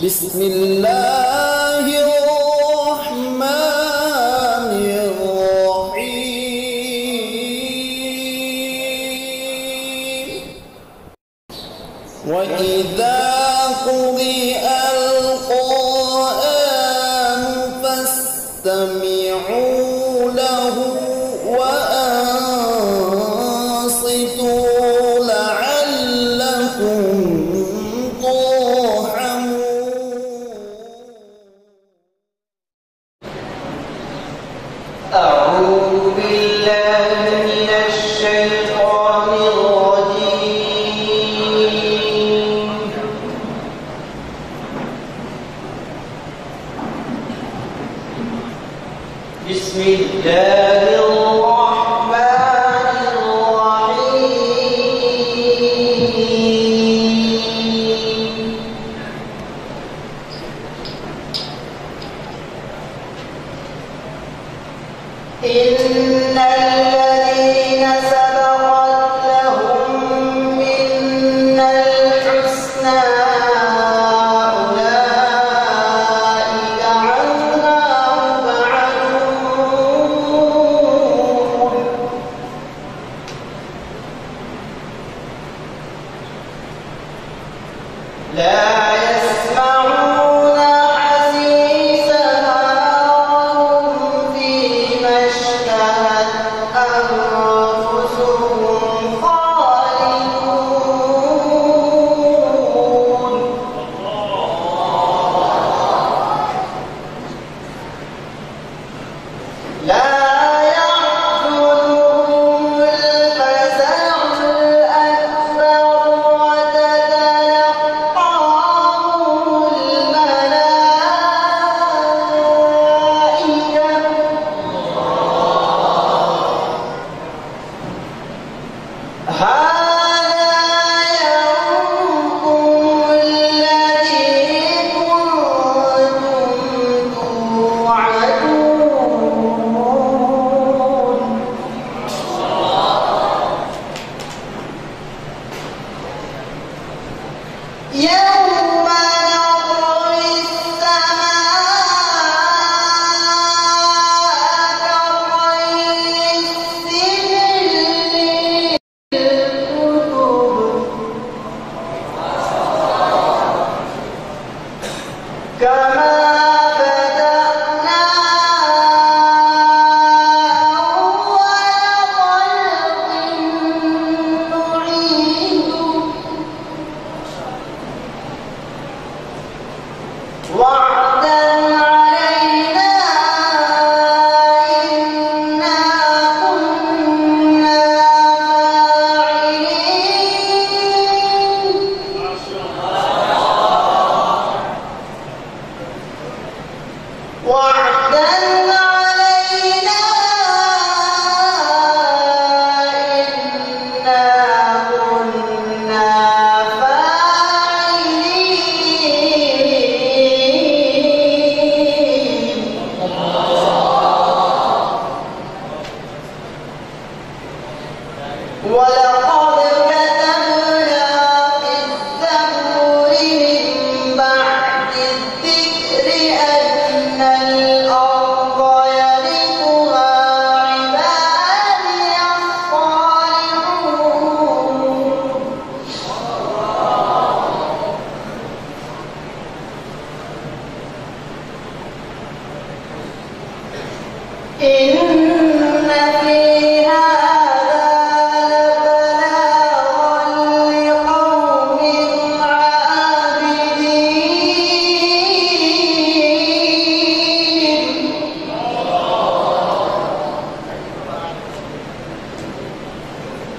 بسم الله الرحمن الرحيم وإذا قرئ القرآن فاستمعوا له وأنصتوا لعلكم أعوذ بالله من الشيطان الرجيم. بسم الله الرحمن الرحيم. إن الذين سبقت لهم منا الحسنى أولئك عنها مبعدون. لا يسمعون حسيسها وهم فيما اشتهت أنفسهم خالدون. لا يحزنهم الفزع الأكبر وتتلقاهم الملائكة هذا يومكم الذي كنتم توعدون. يوم نطوي السماء كطي السجل كما بدأنا أول خلق نعيده وعدا علينا إنا كنا فاعلين. وعدا علينا إنا كنا فاعلين. ولقد كتبنا في الزبور من بعد الذكر أن الأرض يرثها عبادي الصالحون. إن في هذا لبلاغا لقوم عابدين.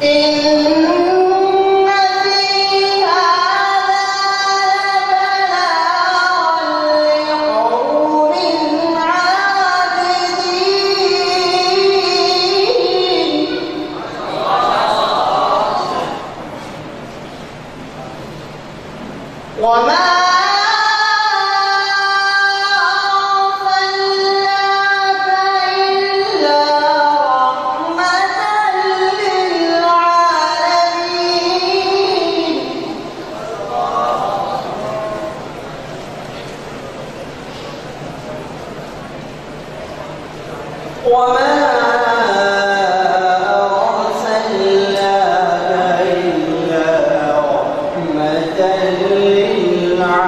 إن في هذا لبلاغا لقوم عابدين. وما أرسلناك إلا رحمة للعالمين.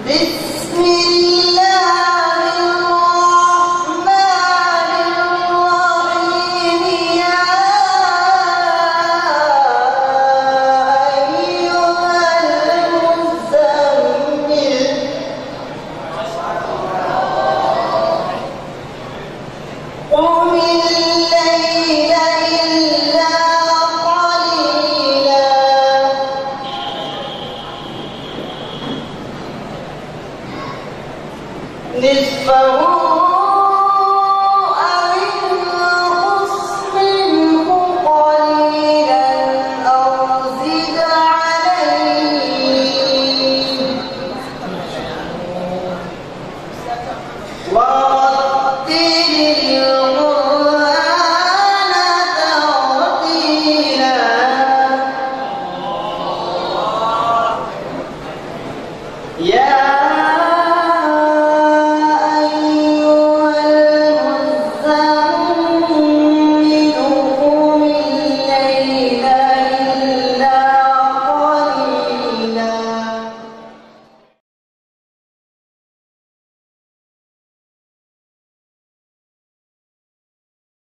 بسم الله الرحمن الرحيم. يا أيها المزمل قم الليل إلا قليلا نصفه